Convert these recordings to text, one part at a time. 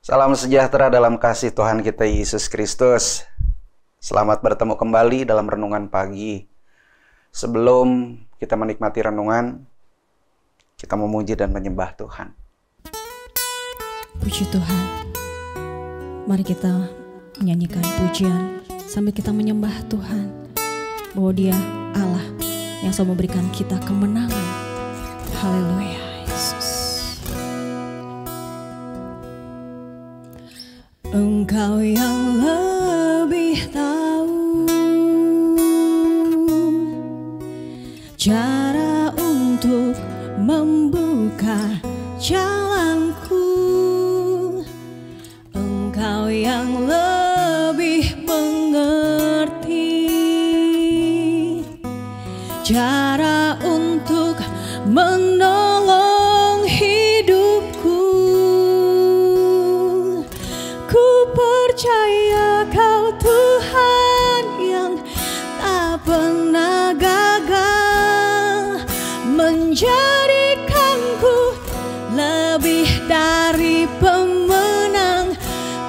Salam sejahtera dalam kasih Tuhan kita Yesus Kristus. Selamat bertemu kembali dalam renungan pagi. Sebelum kita menikmati renungan, kita memuji dan menyembah Tuhan. Puji Tuhan. Mari kita menyanyikan pujian sambil kita menyembah Tuhan, bahwa Dia Allah yang selalu memberikan kita kemenangan. Haleluya, Yesus. Engkau yang lebih tahu cara untuk membuka jalanku. Engkau yang lebih mengerti cara untuk menolong hidupku. Ku percaya Kau Tuhan yang tak pernah gagal, menjadikanku lebih dari pemenang.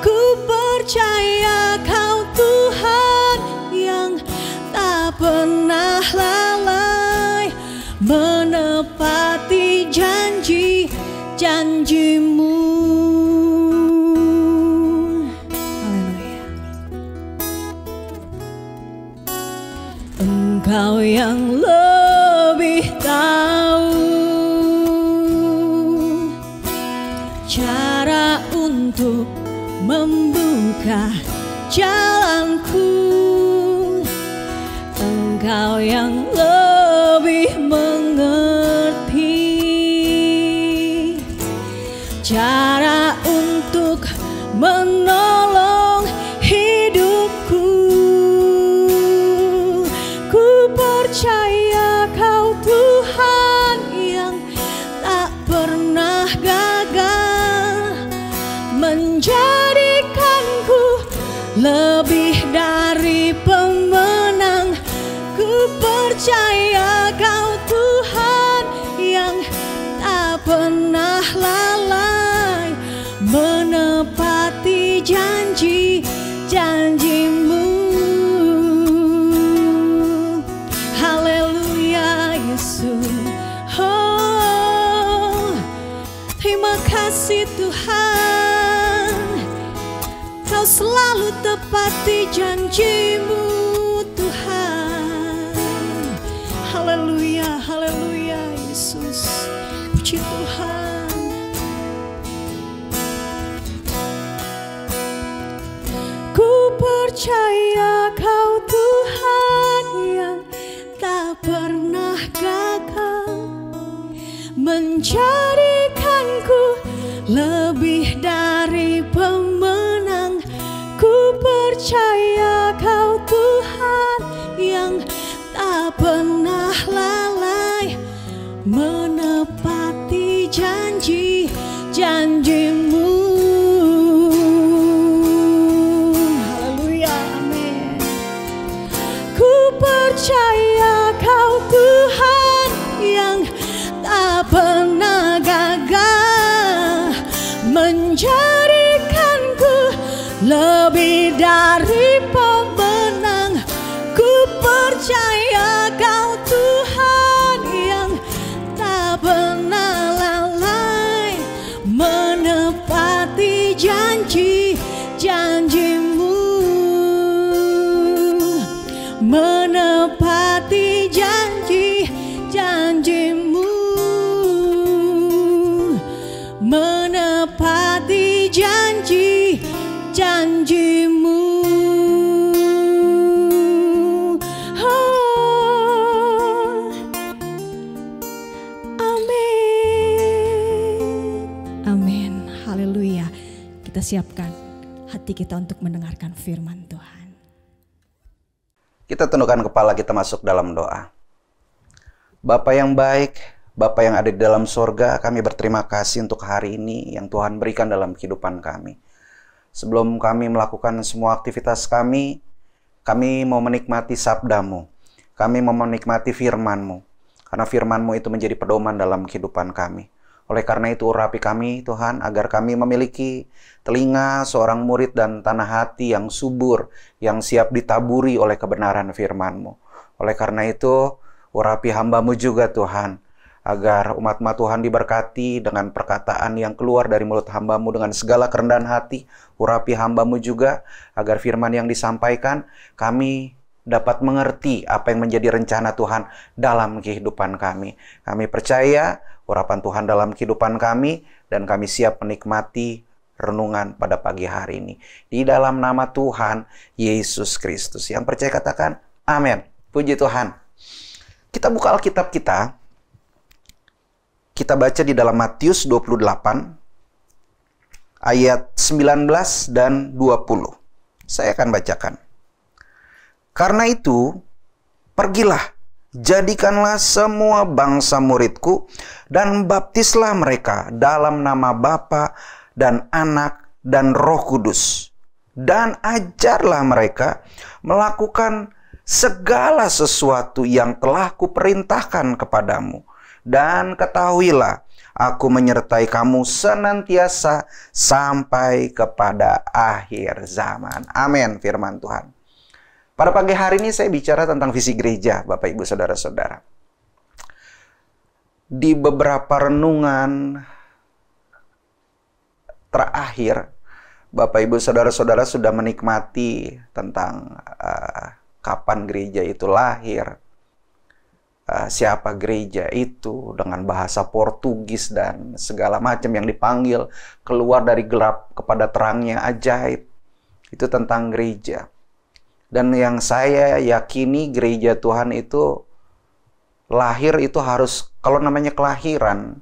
Ku percaya Kau Tuhan yang tak pernah lalai, menepati janji-janji-Mu. Haleluya. Engkau yang lebih tahu cara untuk membuka jalanku. Engkau yang lebih mengerti cara untuk menolong hidupku. Ku percaya Kau Tuhan yang tak pernah gagal, menjadikanku lebih dari pemenang. Ku percaya Kau Tuhan yang tak pernah lalai, menepati janji-janji-Mu. Haleluya, Yesus. Oh, terima kasih Tuhan, Kau selalu tepati janji-Mu Tuhan. Haleluya, haleluya Yesus. Puji Tuhan. Ku percaya Kau Tuhan yang tak pernah gagal, menjadikanku lebih dari pemenang. Ku percaya Kau Tuhan yang tak pernah lalai, menepati janji-janji-Mu. Haleluya, amin. Ku percaya Kau Tuhan yang tak pernah gagal, menjadikanku lebih dari pemenang. Ku percaya Kau Tuhan yang tak pernah lalai, menepati janji-janji-Mu, menepati janji-janji-Mu, menepati janji-janji-Mu. Oh, amin. Amin. Haleluya. Kita siapkan hati kita untuk mendengarkan firman Tuhan. Kita tundukkan kepala, kita masuk dalam doa. Bapa yang baik, Bapa yang ada di dalam sorga, kami berterima kasih untuk hari ini yang Tuhan berikan dalam kehidupan kami. Sebelum kami melakukan semua aktivitas kami mau menikmati sabda-Mu. Kami mau menikmati firman-Mu. Karena firman-Mu itu menjadi pedoman dalam kehidupan kami. Oleh karena itu urapi kami Tuhan, agar kami memiliki telinga seorang murid dan tanah hati yang subur, yang siap ditaburi oleh kebenaran firman-Mu. Oleh karena itu, urapi hamba-Mu juga Tuhan, agar umat-Mu Tuhan diberkati dengan perkataan yang keluar dari mulut hamba-Mu dengan segala kerendahan hati. Urapi hamba-Mu juga, agar firman yang disampaikan kami dapat mengerti apa yang menjadi rencana Tuhan dalam kehidupan kami. Kami percaya urapan Tuhan dalam kehidupan kami, dan kami siap menikmati renungan pada pagi hari ini. Di dalam nama Tuhan Yesus Kristus. Yang percaya katakan, amin. Puji Tuhan. Kita buka Alkitab kita. Kita baca di dalam Matius 28, ayat 19 dan 20. Saya akan bacakan. Karena itu, pergilah, jadikanlah semua bangsa muridku, dan baptislah mereka dalam nama Bapa dan Anak dan Roh Kudus. Dan ajarlah mereka melakukan segala sesuatu yang telah kuperintahkan kepadamu. Dan ketahuilah, aku menyertai kamu senantiasa sampai kepada akhir zaman. Amin, firman Tuhan. Pada pagi hari ini saya bicara tentang visi gereja, Bapak Ibu Saudara-saudara. Di beberapa renungan terakhir, Bapak Ibu Saudara-saudara sudah menikmati tentang kapan gereja itu lahir, siapa gereja itu dengan bahasa Portugis dan segala macam yang dipanggil keluar dari gelap kepada terangnya ajaib. Itu tentang gereja. Dan yang saya yakini gereja Tuhan itu lahir itu harus, kalau namanya kelahiran,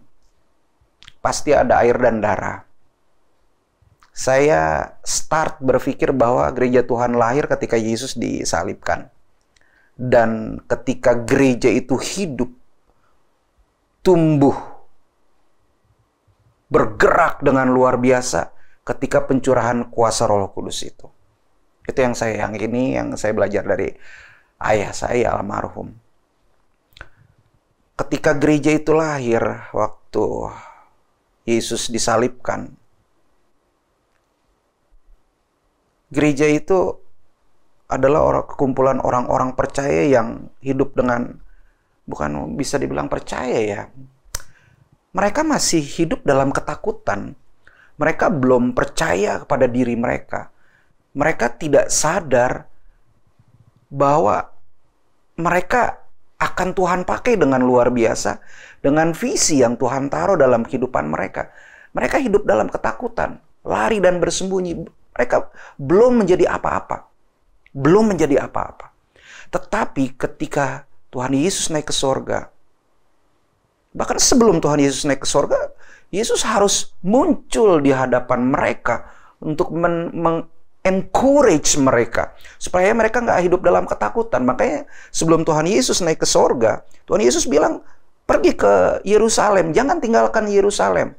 pasti ada air dan darah. Saya start berpikir bahwa gereja Tuhan lahir ketika Yesus disalibkan. Dan ketika gereja itu hidup, tumbuh, bergerak dengan luar biasa ketika pencurahan kuasa Roh Kudus itu. Itu yang saya yakini, yang saya belajar dari ayah saya almarhum. Ketika gereja itu lahir, waktu Yesus disalibkan, gereja itu adalah kumpulan orang-orang percaya yang hidup dengan, bukan bisa dibilang percaya ya, mereka masih hidup dalam ketakutan. Mereka belum percaya kepada diri mereka. Mereka tidak sadar bahwa mereka akan Tuhan pakai dengan luar biasa, dengan visi yang Tuhan taruh dalam kehidupan mereka. Mereka hidup dalam ketakutan, lari dan bersembunyi. Mereka belum menjadi apa-apa. Belum menjadi apa-apa. Tetapi ketika Tuhan Yesus naik ke sorga, bahkan sebelum Tuhan Yesus naik ke sorga, Yesus harus muncul di hadapan mereka untuk encourage mereka supaya mereka nggak hidup dalam ketakutan. Makanya sebelum Tuhan Yesus naik ke sorga, Tuhan Yesus bilang, pergi ke Yerusalem, jangan tinggalkan Yerusalem,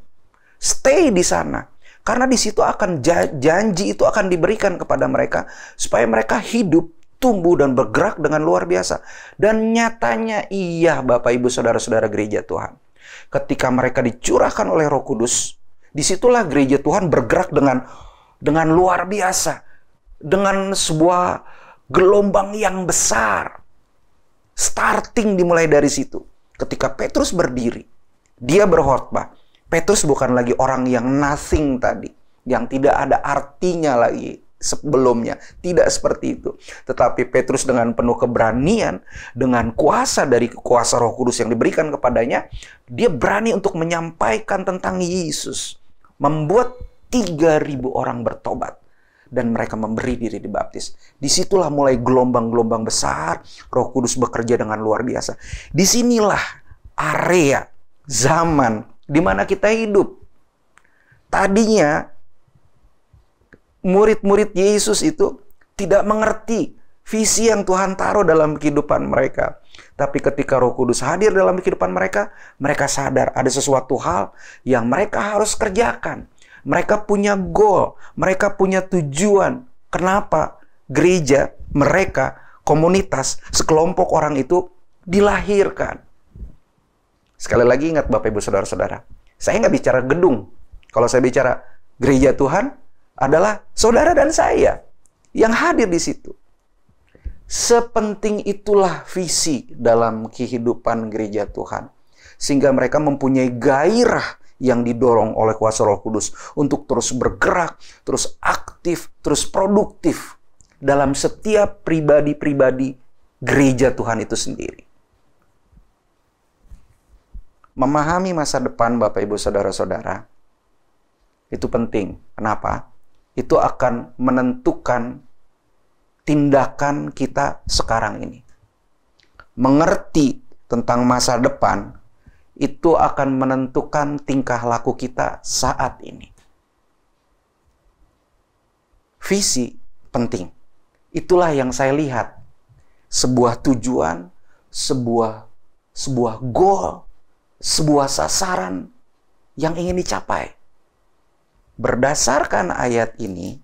stay di sana, karena di situ akan janji itu akan diberikan kepada mereka supaya mereka hidup, tumbuh dan bergerak dengan luar biasa. Dan nyatanya iya, Bapak Ibu Saudara-saudara gereja Tuhan, ketika mereka dicurahkan oleh Roh Kudus, disitulah gereja Tuhan bergerak dengan luar biasa, dengan sebuah gelombang yang besar. Starting dimulai dari situ. Ketika Petrus berdiri, dia berkhotbah. Petrus bukan lagi orang yang nothing tadi, yang tidak ada artinya lagi sebelumnya. Tidak seperti itu. Tetapi Petrus dengan penuh keberanian, dengan kuasa dari kuasa Roh Kudus yang diberikan kepadanya, dia berani untuk menyampaikan tentang Yesus. Membuat 3.000 orang bertobat. Dan mereka memberi diri dibaptis. Disitulah mulai gelombang-gelombang besar. Roh Kudus bekerja dengan luar biasa. Disinilah area, zaman, di mana kita hidup. Tadinya, murid-murid Yesus itu tidak mengerti visi yang Tuhan taruh dalam kehidupan mereka. Tapi ketika Roh Kudus hadir dalam kehidupan mereka, mereka sadar ada sesuatu hal yang mereka harus kerjakan. Mereka punya goal, mereka punya tujuan. Kenapa gereja, mereka, komunitas, sekelompok orang itu dilahirkan? Sekali lagi ingat Bapak Ibu Saudara-saudara, Saya nggak bicara gedung. Kalau saya bicara gereja Tuhan adalah saudara dan saya yang hadir di situ. Sepenting itulah visi dalam kehidupan gereja Tuhan. Sehingga mereka mempunyai gairah yang didorong oleh kuasa Roh Kudus untuk terus bergerak, terus aktif, terus produktif dalam setiap pribadi-pribadi gereja Tuhan itu sendiri. Memahami masa depan Bapak Ibu Saudara-saudara itu penting. Kenapa? Itu akan menentukan tindakan kita sekarang ini. Mengerti tentang masa depan itu akan menentukan tingkah laku kita saat ini. Visi penting. Itulah yang saya lihat. Sebuah tujuan, sebuah goal, sebuah sasaran yang ingin dicapai. Berdasarkan ayat ini,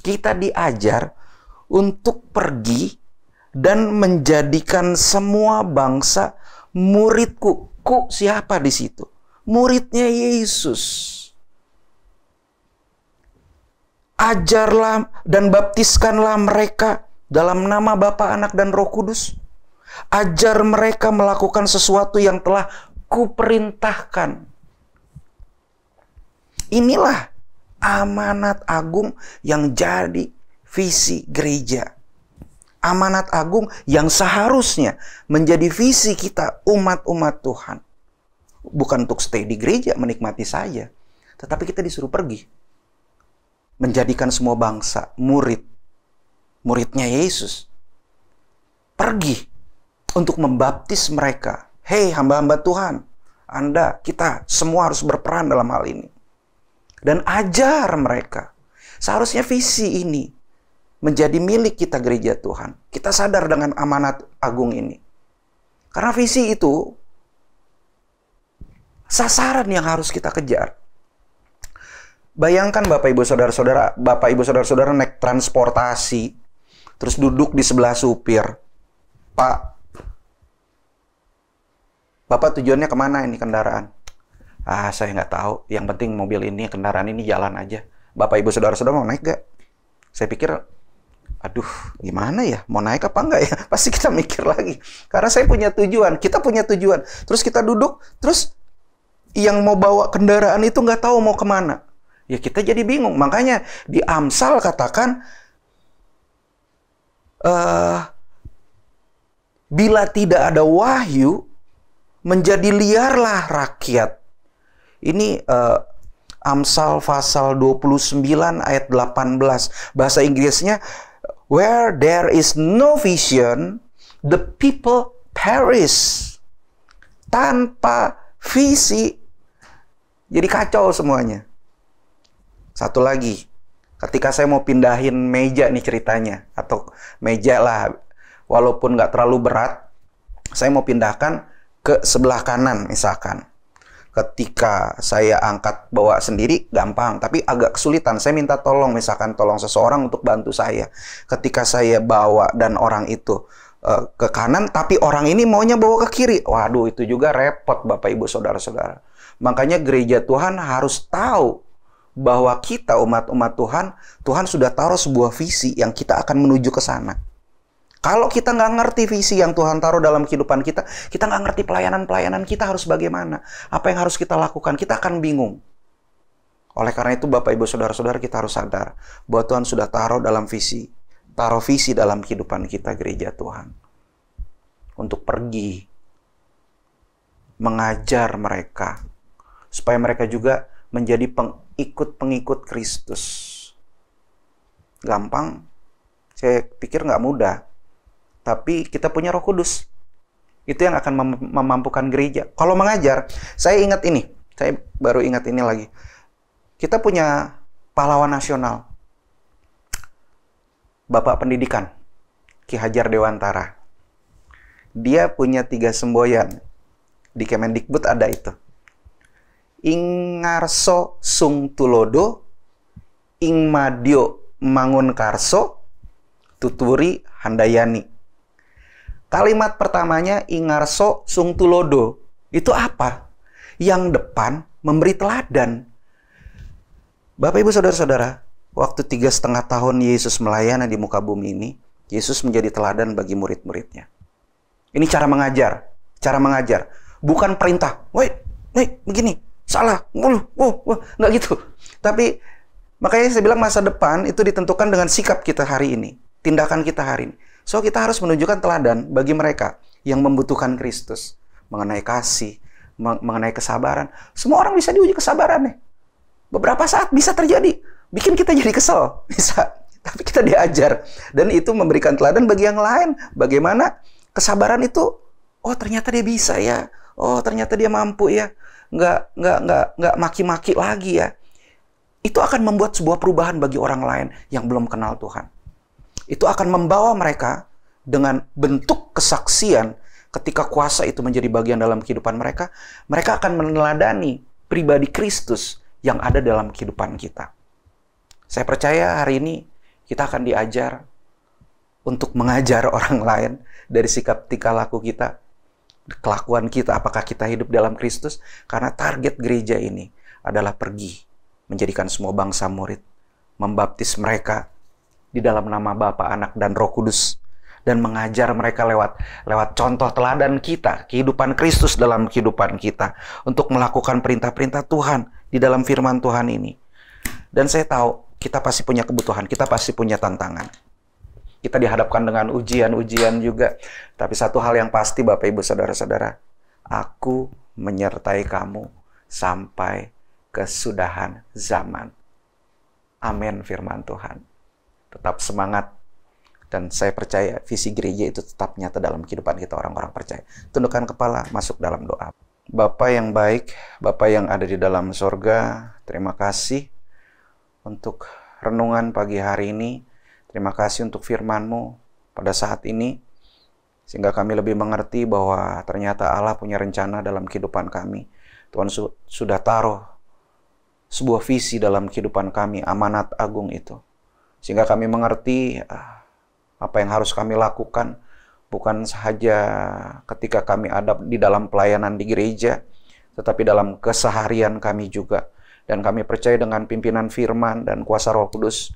kita diajar untuk pergi dan menjadikan semua bangsa muridku. Siapa di situ? Muridnya Yesus. Ajarlah dan baptiskanlah mereka dalam nama Bapa, Anak, dan Roh Kudus. Ajar mereka melakukan sesuatu yang telah kuperintahkan. Inilah amanat agung yang jadi visi gereja. Amanat agung yang seharusnya menjadi visi kita umat-umat Tuhan. Bukan untuk stay di gereja, menikmati saja. Tetapi kita disuruh pergi. Menjadikan semua bangsa muridnya Yesus. Pergi untuk membaptis mereka. Hei hamba-hamba Tuhan, Anda, kita semua harus berperan dalam hal ini. Dan ajar mereka. Seharusnya visi ini menjadi milik kita gereja Tuhan. Kita sadar dengan amanat agung ini. Karena visi itu sasaran yang harus kita kejar. Bayangkan Bapak Ibu Saudara-saudara naik transportasi, terus duduk di sebelah supir. Pak, Bapak tujuannya kemana ini kendaraan? Saya nggak tahu. Yang penting mobil ini, kendaraan ini jalan aja. Bapak Ibu Saudara-saudara mau naik gak? Saya pikir, aduh gimana ya? Mau naik apa enggak ya? Pasti kita mikir lagi. Karena saya punya tujuan, kita punya tujuan. Terus kita duduk, terus yang mau bawa kendaraan itu nggak tahu mau kemana. Ya kita jadi bingung. Makanya di Amsal katakan, bila tidak ada wahyu, menjadi liarlah rakyat. Ini Amsal pasal 29 ayat 18. Bahasa Inggrisnya, where there is no vision, the people perish. Tanpa visi, jadi kacau semuanya. Satu lagi, ketika saya mau pindahin meja nih ceritanya, atau meja lah, walaupun nggak terlalu berat, saya mau pindahkan ke sebelah kanan misalkan. Ketika saya angkat bawa sendiri gampang, tapi agak kesulitan. Saya minta tolong, misalkan tolong seseorang untuk bantu saya. Ketika saya bawa dan orang itu ke kanan, tapi orang ini maunya bawa ke kiri. Waduh, itu juga repot Bapak Ibu Saudara-saudara. Makanya gereja Tuhan harus tahu bahwa kita umat-umat Tuhan, Tuhan sudah taruh sebuah visi yang kita akan menuju ke sana. Kalau kita nggak ngerti visi yang Tuhan taruh dalam kehidupan kita, kita nggak ngerti pelayanan-pelayanan kita harus bagaimana. Apa yang harus kita lakukan, kita akan bingung. Oleh karena itu Bapak Ibu Saudara-saudara, kita harus sadar bahwa Tuhan sudah taruh visi dalam kehidupan kita gereja Tuhan. Untuk pergi, mengajar mereka, supaya mereka juga menjadi pengikut-pengikut Kristus. Gampang? Saya pikir nggak mudah. Tapi kita punya Roh Kudus. Itu yang akan memampukan gereja. Kalau mengajar, saya ingat ini. Saya baru ingat ini lagi. Kita punya pahlawan nasional. Bapak Pendidikan, Ki Hajar Dewantara. Dia punya 3 semboyan. Di Kemendikbud ada itu. Ingarso Sung Tulodo, Ingmadyo Mangunkarso, Tuturi Handayani. Kalimat pertamanya Ingarso Sung Tulodo. Itu apa? Yang depan memberi teladan. Bapak, Ibu, Saudara-saudara, waktu 3,5 tahun Yesus melayani di muka bumi ini, Yesus menjadi teladan bagi murid-muridnya. Ini cara mengajar. Bukan perintah. Woi, begini, salah. Nggak gitu. Tapi, makanya saya bilang masa depan itu ditentukan dengan sikap kita hari ini. Tindakan kita hari ini. So, kita harus menunjukkan teladan bagi mereka yang membutuhkan Kristus. Mengenai kasih, mengenai kesabaran. Semua orang bisa diuji kesabarannya. Beberapa saat bisa terjadi. Bikin kita jadi kesel. Bisa. Tapi kita diajar. Dan itu memberikan teladan bagi yang lain. Bagaimana kesabaran itu, oh ternyata dia bisa ya. Oh ternyata dia mampu ya. Nggak maki-maki lagi ya. Itu akan membuat sebuah perubahan bagi orang lain yang belum kenal Tuhan. Itu akan membawa mereka dengan bentuk kesaksian ketika kuasa itu menjadi bagian dalam kehidupan mereka. Mereka akan meneladani pribadi Kristus yang ada dalam kehidupan kita. Saya percaya hari ini kita akan diajar untuk mengajar orang lain dari sikap tingkah laku kita, kelakuan kita, apakah kita hidup dalam Kristus. Karena target gereja ini adalah pergi, menjadikan semua bangsa murid, membaptis mereka di dalam nama Bapa, Anak, dan Roh Kudus, dan mengajar mereka lewat contoh teladan kita, kehidupan Kristus dalam kehidupan kita, untuk melakukan perintah-perintah Tuhan di dalam firman Tuhan ini. Dan saya tahu kita pasti punya kebutuhan, kita pasti punya tantangan. Kita dihadapkan dengan ujian-ujian juga. Tapi satu hal yang pasti, Bapak, Ibu, Saudara-saudara, aku menyertai kamu sampai kesudahan zaman. Amin, firman Tuhan. Tetap semangat. Dan saya percaya visi gereja itu tetap nyata dalam kehidupan kita orang-orang percaya. Tundukkan kepala, masuk dalam doa. Bapa yang baik, Bapa yang ada di dalam sorga, terima kasih untuk renungan pagi hari ini. Terima kasih untuk firman-Mu pada saat ini, sehingga kami lebih mengerti bahwa ternyata Allah punya rencana dalam kehidupan kami. Tuhan sudah taruh sebuah visi dalam kehidupan kami, amanat agung itu. Sehingga kami mengerti apa yang harus kami lakukan, bukan saja ketika kami ada di dalam pelayanan di gereja, tetapi dalam keseharian kami juga. Dan kami percaya dengan pimpinan firman dan kuasa Roh Kudus,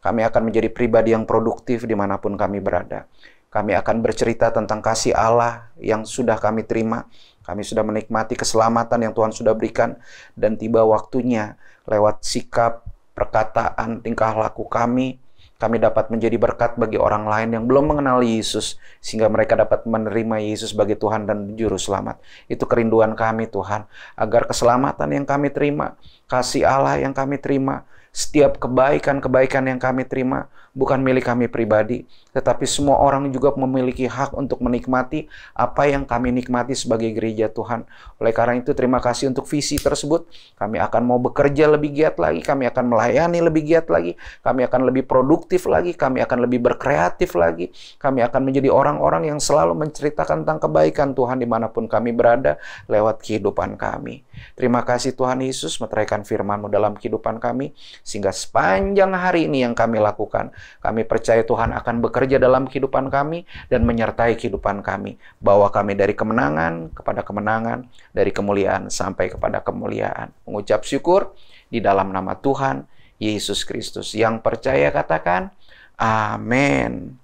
kami akan menjadi pribadi yang produktif dimanapun kami berada. Kami akan bercerita tentang kasih Allah yang sudah kami terima. Kami sudah menikmati keselamatan yang Tuhan sudah berikan. Dan tiba waktunya lewat sikap, perkataan, tingkah laku kami dapat menjadi berkat bagi orang lain yang belum mengenal Yesus, sehingga mereka dapat menerima Yesus sebagai Tuhan dan Juru Selamat. Itu kerinduan kami, Tuhan, agar keselamatan yang kami terima, kasih Allah yang kami terima, setiap kebaikan-kebaikan yang kami terima, bukan milik kami pribadi, tetapi semua orang juga memiliki hak untuk menikmati apa yang kami nikmati sebagai gereja Tuhan. Oleh karena itu, terima kasih untuk visi tersebut. Kami akan mau bekerja lebih giat lagi, kami akan melayani lebih giat lagi, kami akan lebih produktif lagi, kami akan lebih berkreatif lagi, kami akan menjadi orang-orang yang selalu menceritakan tentang kebaikan Tuhan dimanapun kami berada lewat kehidupan kami. Terima kasih Tuhan Yesus, meteraikan firman-Mu dalam kehidupan kami, sehingga sepanjang hari ini yang kami lakukan, kami percaya Tuhan akan bekerja dalam kehidupan kami dan menyertai kehidupan kami. Bawa kami dari kemenangan kepada kemenangan, dari kemuliaan sampai kepada kemuliaan. Mengucap syukur di dalam nama Tuhan Yesus Kristus. Yang percaya katakan, amin.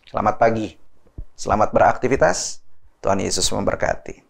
Selamat pagi, selamat beraktivitas. Tuhan Yesus memberkati.